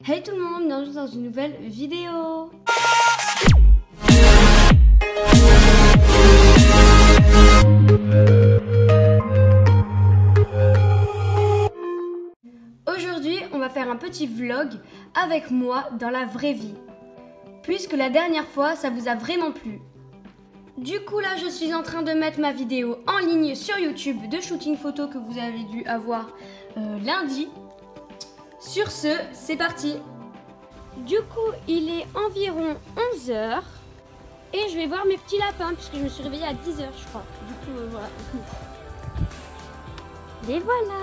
Hey tout le monde, bienvenue dans une nouvelle vidéo. Aujourd'hui, on va faire un petit vlog avec moi dans la vraie vie. Puisque la dernière fois, ça vous a vraiment plu. Du coup là, je suis en train de mettre ma vidéo en ligne sur YouTube de shooting photo que vous avez dû avoir lundi. Sur ce, c'est parti. Du coup, il est environ 11 h et je vais voir mes petits lapins puisque je me suis réveillée à 10 h je crois. Du coup, voilà. Les voilà.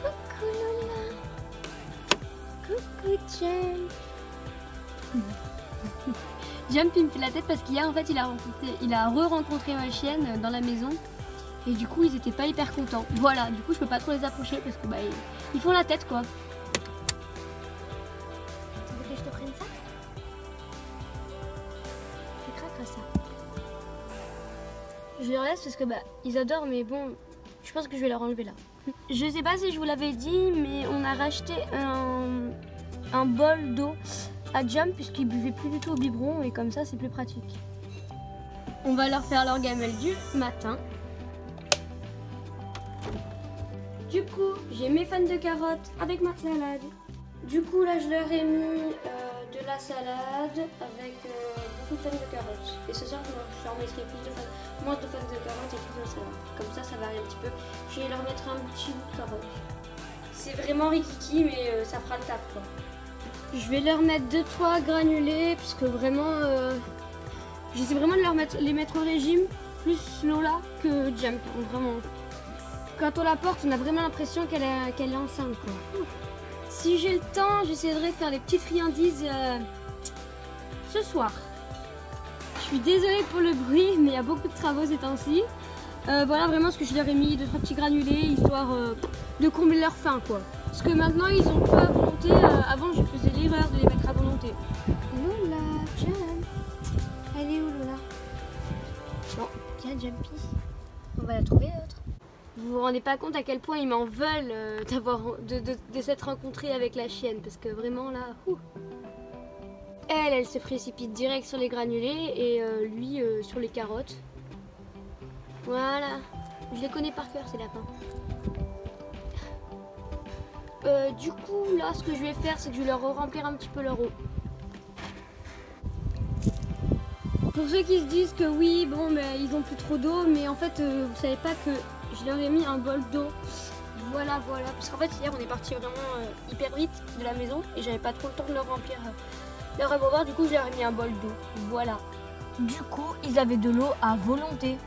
Coucou Lola. Coucou Jump. Jump il me fait la tête parce qu'hier en fait il a re-rencontré ma chienne dans la maison et du coup ils étaient pas hyper contents. Voilà, du coup je peux pas trop les approcher parce que bah ils font la tête quoi. Tu veux que je te prenne ça? Je craque ça. Je leur laisse parce que bah ils adorent, mais bon je pense que je vais leur enlever là. Je sais pas si je vous l'avais dit, mais on a racheté un bol d'eau à Jump puisqu'ils buvaient plus du tout au biberon et comme ça c'est plus pratique. On va leur faire leur gamelle du matin. Du coup j'ai mes fans de carottes avec ma salade. Du coup là je leur ai mis de la salade avec beaucoup de fans de carottes. Et ce soir je leur mettrai moins de fans de carottes et plus de salade. Comme ça ça varie un petit peu. Je vais leur mettre un petit bout de carotte. C'est vraiment rikiki mais ça fera le taf quoi. Je vais leur mettre 2-3 granulés puisque vraiment j'essaie vraiment de les mettre au régime, plus Lola que Jump, vraiment. Quand on la porte, on a vraiment l'impression qu'elle est enceinte quoi. Si j'ai le temps, j'essaierai de faire les petites friandises ce soir. Je suis désolée pour le bruit, mais il y a beaucoup de travaux ces temps-ci. Voilà vraiment ce que je leur ai mis, 2-3 petits granulés, histoire de combler leur faim quoi. Parce que maintenant ils ont tout à volonté, avant je faisais l'erreur de les mettre à volonté. Lola, Jump. Elle est où Lola? Bon, tiens Jumpy. On va la trouver l'autre. Vous vous rendez pas compte à quel point ils m'en veulent de s'être rencontrés avec la chienne. Parce que vraiment là, elle se précipite direct sur les granulés et lui sur les carottes. Voilà, je les connais par cœur ces lapins. Du coup là ce que je vais faire c'est que je vais leur remplir un petit peu leur eau. Pour ceux qui se disent que oui bon mais ils ont plus trop d'eau, mais en fait vous savez pas que je leur ai mis un bol d'eau. Voilà parce qu'en fait hier on est parti vraiment hyper vite de la maison et j'avais pas trop le temps de leur remplir leur abreuvoir, du coup je leur ai mis un bol d'eau. Voilà. Du coup ils avaient de l'eau à volonté.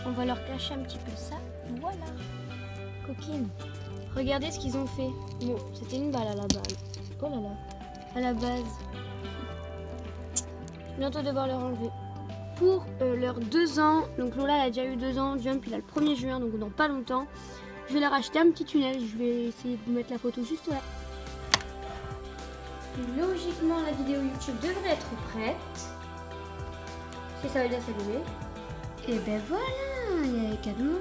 On va leur cacher un petit peu ça. Voilà. Coquine. Regardez ce qu'ils ont fait. Bon, c'était une balle à la base. Oh là là. À la base. Bientôt devoir leur enlever. Pour leurs 2 ans, donc Lola elle a déjà eu 2 ans, Jump il a le 1er juin, donc dans pas longtemps. Je vais leur acheter un petit tunnel. Je vais essayer de vous mettre la photo juste là. Logiquement, la vidéo YouTube devrait être prête. Si ça va bien s'allumer. Et ben voilà, il n'y avait qu'à demander.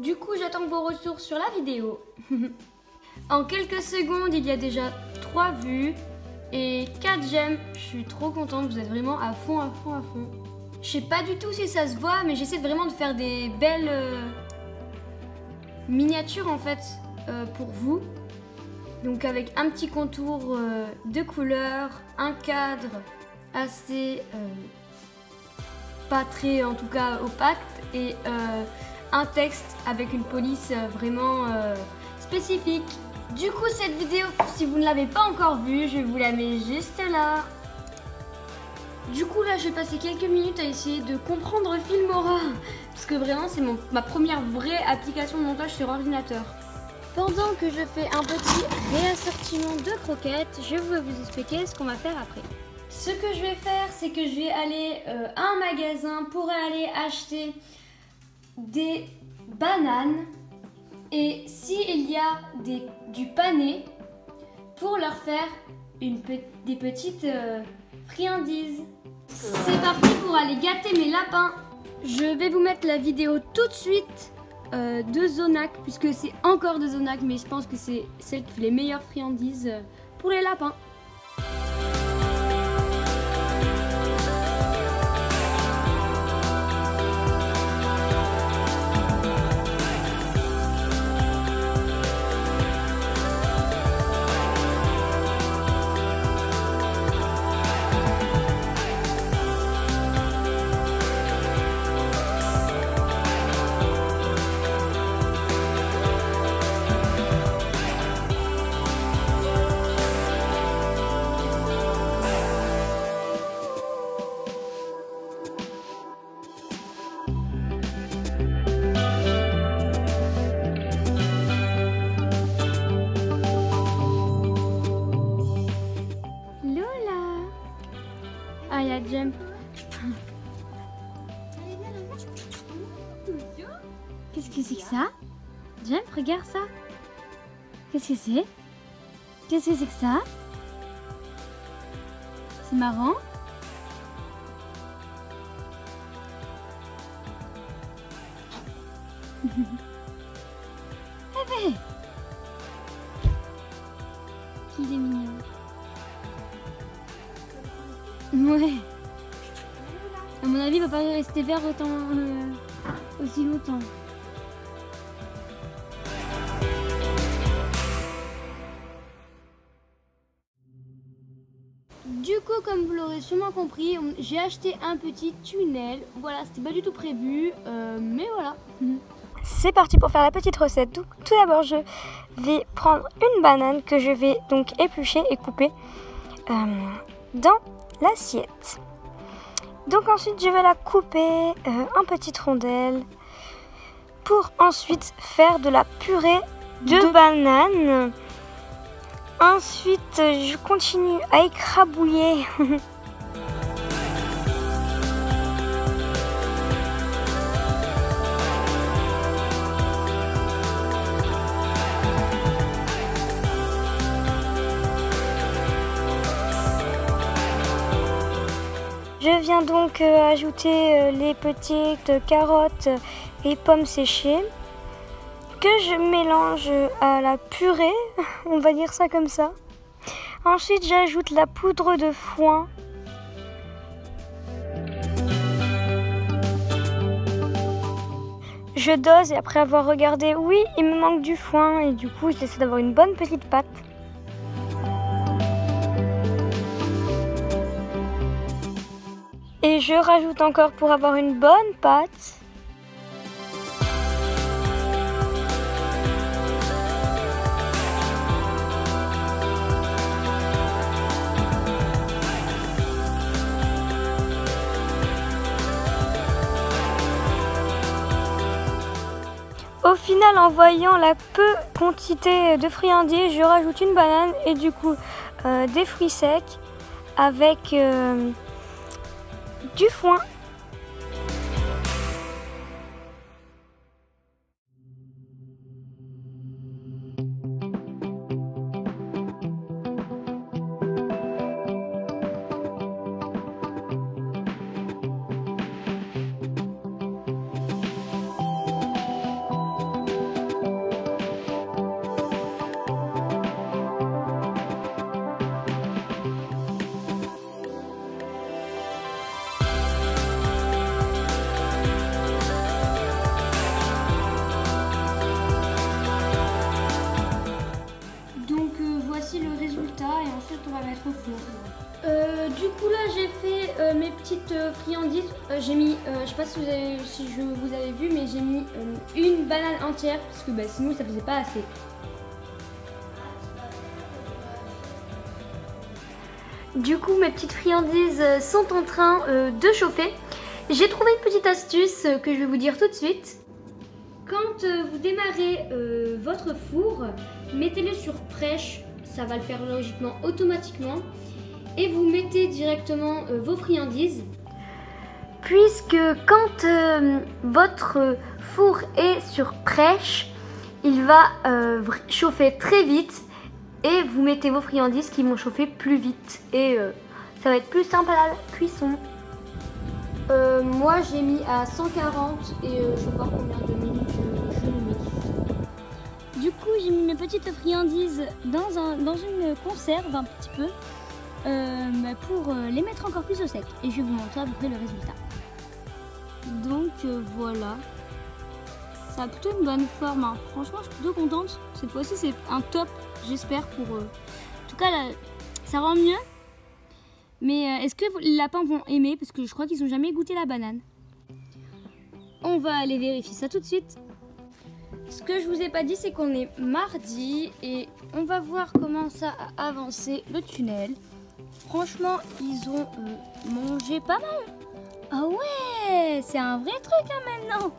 Du coup, j'attends vos retours sur la vidéo. En quelques secondes, il y a déjà 3 vues et 4 j'aime. Je suis trop contente, vous êtes vraiment à fond, à fond, à fond. Je sais pas du tout si ça se voit, mais j'essaie vraiment de faire des belles miniatures en fait pour vous. Donc avec un petit contour de couleur, un cadre assez pas très en tout cas opaque et un texte avec une police vraiment spécifique. Du coup cette vidéo, si vous ne l'avez pas encore vue, je vous la mets juste là. Du coup là j'ai passé quelques minutes à essayer de comprendre Filmora parce que vraiment c'est ma première vraie application de montage sur ordinateur. Pendant que je fais un petit réassortiment de croquettes, je vais vous expliquer ce qu'on va faire après. Ce que je vais faire, c'est que je vais aller à un magasin pour aller acheter des bananes et s'il y a du pané pour leur faire des petites friandises. C'est parti pour aller gâter mes lapins. Je vais vous mettre la vidéo tout de suite de Zonac, puisque c'est encore de Zonac, mais je pense que c'est celle qui fait les meilleures friandises pour les lapins. Ah, il y a Jem. Qu'est-ce que c'est que ça? Jem, regarde ça. Qu'est-ce que c'est? Qu'est-ce que c'est que ça? C'est marrant. Bébé! Qu'il est mignon. Ouais. À mon avis, il va pas rester vert autant aussi longtemps. Du coup, comme vous l'aurez sûrement compris, j'ai acheté un petit tunnel. Voilà, c'était pas du tout prévu, mais voilà. C'est parti pour faire la petite recette. Tout d'abord, je vais prendre une banane que je vais donc éplucher et couper dans l'assiette. Donc ensuite je vais la couper en petites rondelles pour ensuite faire de la purée de banane. Ensuite je continue à écrabouiller Je viens donc ajouter les petites carottes et pommes séchées que je mélange à la purée, on va dire ça comme ça. Ensuite, j'ajoute la poudre de foin. Je dose et après avoir regardé, oui, il me manque du foin et du coup, j'essaie d'avoir une bonne petite pâte. Et je rajoute encore pour avoir une bonne pâte. Au final, en voyant la peu quantité de friandises, je rajoute une banane et du coup des fruits secs avec du foin. four. Du coup là j'ai fait mes petites friandises. J'ai mis, je sais pas si vous avez vu, mais j'ai mis une banane entière parce que sinon ça faisait pas assez. Du coup mes petites friandises sont en train de chauffer. J'ai trouvé une petite astuce que je vais vous dire tout de suite. Quand vous démarrez votre four, mettez-le sur prêche, ça va le faire logiquement automatiquement. Et vous mettez directement vos friandises. Puisque quand votre four est sur prêche, il va chauffer très vite et vous mettez vos friandises qui vont chauffer plus vite et ça va être plus simple à la cuisson. Moi j'ai mis à 140 et je vais voir combien de minutes je le mets. Du coup j'ai mis mes petites friandises dans une conserve un petit peu. Pour les mettre encore plus au sec et je vais vous montrer à peu près le résultat. Donc voilà, ça a plutôt une bonne forme, hein. Franchement je suis plutôt contente. Cette fois-ci c'est un top, j'espère pour en tout cas là, ça rend mieux. Mais est-ce que les lapins vont aimer, parce que je crois qu'ils n'ont jamais goûté la banane. On va aller vérifier ça tout de suite. Ce que je vous ai pas dit, c'est qu'on est mardi et on va voir comment ça a avancé le tunnel. Franchement, ils ont mangé pas mal. Ah ouais, c'est un vrai truc maintenant.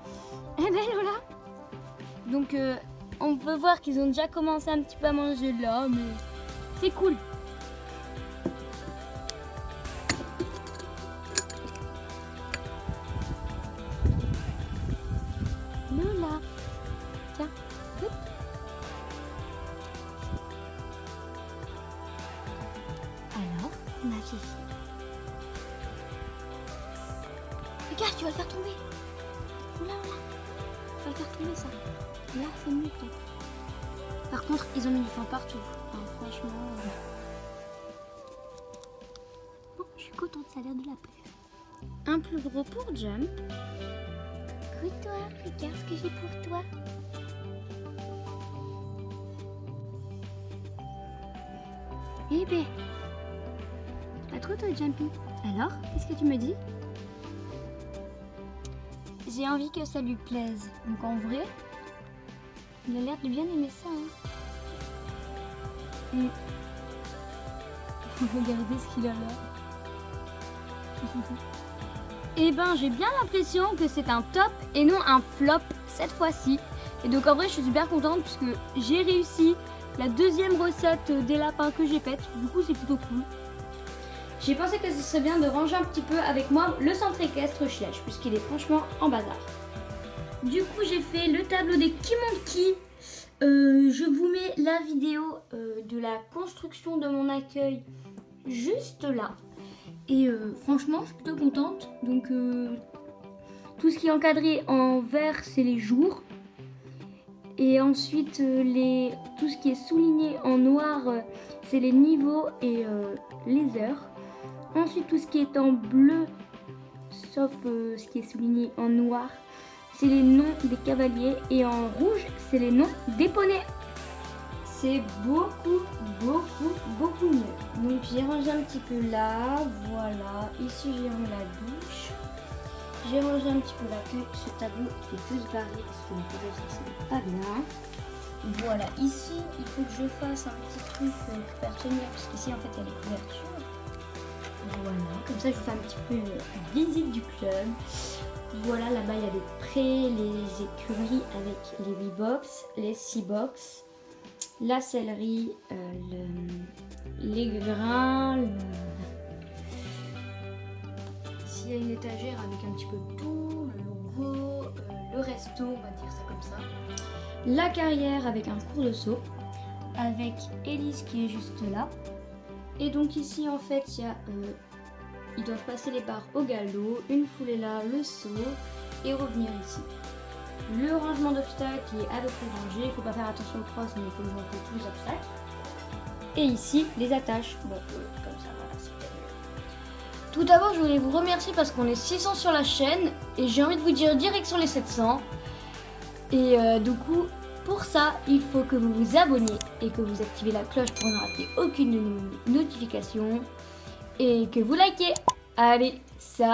Eh ben Lola. Donc on peut voir qu'ils ont déjà commencé un petit peu à manger là, mais c'est cool. Lola, tiens, hop. Alors, ma fille. Regarde, tu vas le faire tomber. Oula, oula. Tu vas le faire tomber ça. Là, c'est mieux peut-être. Par contre, ils ont mis du fond partout. Hein, franchement. Bon, je suis contente, ça a l'air de la plaire. Un plus gros pour Jump. Écoute-toi, regarde ce que j'ai pour toi. Eh ben, pas trop toi, Jumpy. Alors, qu'est-ce que tu me dis? J'ai envie que ça lui plaise. Donc en vrai, il a l'air de bien aimer ça. Hein. Regardez ce qu'il a là. Eh ben, j'ai bien l'impression que c'est un top et non un flop cette fois-ci. Et donc en vrai, je suis super contente puisque j'ai réussi la deuxième recette des lapins que j'ai faite. Du coup, c'est plutôt cool. J'ai pensé que ce serait bien de ranger un petit peu avec moi le centre équestre Chiège puisqu'il est franchement en bazar. Du coup, j'ai fait le tableau des Kimonki. Je vous mets la vidéo de la construction de mon accueil juste là. Et franchement, je suis plutôt contente. Donc, tout ce qui est encadré en vert, c'est les jours. Et ensuite, tout ce qui est souligné en noir, c'est les niveaux et les heures. Ensuite, tout ce qui est en bleu, sauf ce qui est souligné en noir, c'est les noms des cavaliers. Et en rouge, c'est les noms des poneys. C'est beaucoup mieux. Donc j'ai rangé un petit peu là, voilà. Ici j'ai mis la douche. J'ai rangé un petit peu l'accueil. Ce tableau il fait plus barré parce que le tableau ça c'est pas bien. Voilà, ici il faut que je fasse un petit truc pour faire tenir parce qu'ici en fait il y a les couvertures. Voilà, comme ça je vous fais un petit peu une visite du club. Voilà, là-bas il y a les prés, les écuries avec les 8 box, les 6 box. La céleri, les grains, ici il y a une étagère avec un petit peu de tout, le logo, le resto, on va dire ça comme ça. La carrière avec un cours de saut, avec Elise qui est juste là. Et donc ici en fait il y a, ils doivent passer les barres au galop, une fois là, le saut et revenir ici. Le rangement d'obstacles qui est à peu près rangé, il ne faut pas faire attention aux crosses mais il faut jouer tous les obstacles. Et ici les attaches, bon comme ça voilà c'est mieux. Tout d'abord je voulais vous remercier parce qu'on est 600 sur la chaîne et j'ai envie de vous dire direction les 700. Et du coup Pour ça, il faut que vous vous abonniez et que vous activez la cloche pour ne rater aucune de nos notifications et que vous likez. Allez, salut!